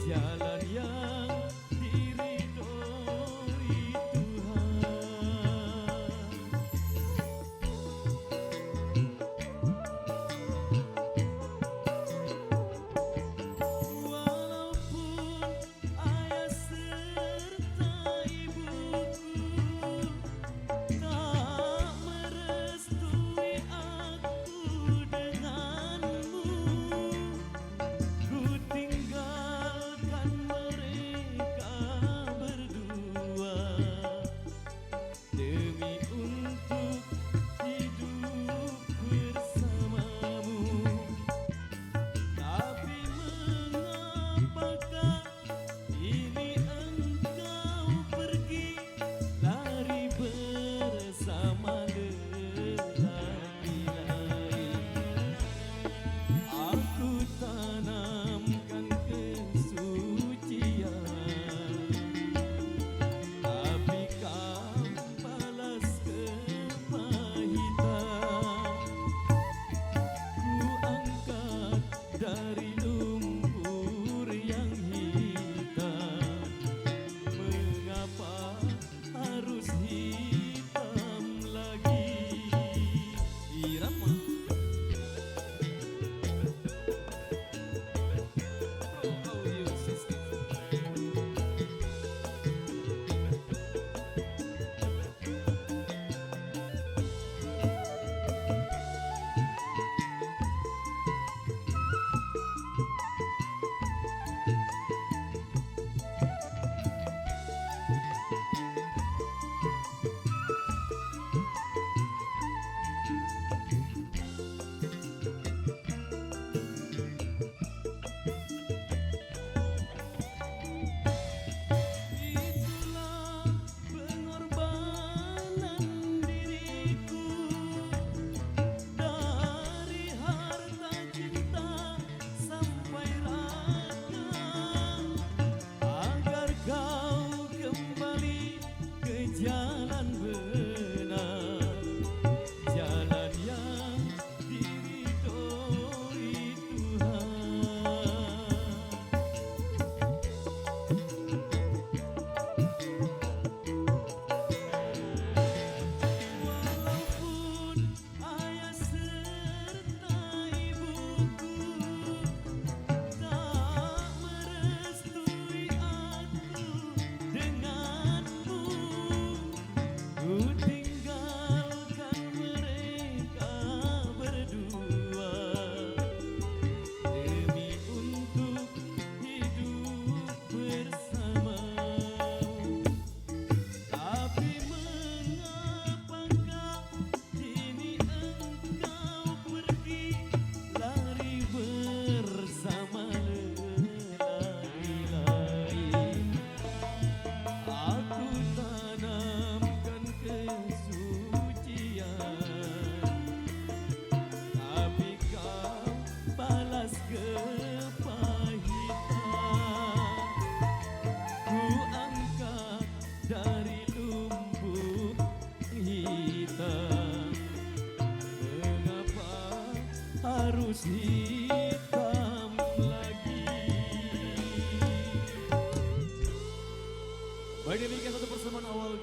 jalan yang diridhoi Tuhan. Walaupun ayah serta ibuku tak merestui aku denganmu, ku tinggalkan mereka berdua demi untuk hidup bersamamu. Tapi mengapakah ini engkau pergi lari bersama lelaki lain? Aku tanamkan kesucian, tapi kau balas kepahitan. Ku angkat dari lumpur yang hitam, mengapa harus hitam lagi? Irama Pro Audio System. Itulah pengorbanan diriku, dari harta cinta sampai raka, agar kau kembali ke jalan benar, jalan yang diridhoi Tuhan. Walaupun ayah serta ibuku tak merestui aku denganmu, ku tinggalkan mereka berdua demi untuk hidup bersamamu. Tapi mengapakah kini engkau pergi lari bersama lelaki lain? Aku tanamkan kesucian, tapi kau balas kepahitan. Ku angkat dari lumpur hitam, mengapa harus hitam lagi? Baik, demikian satu persembahan awal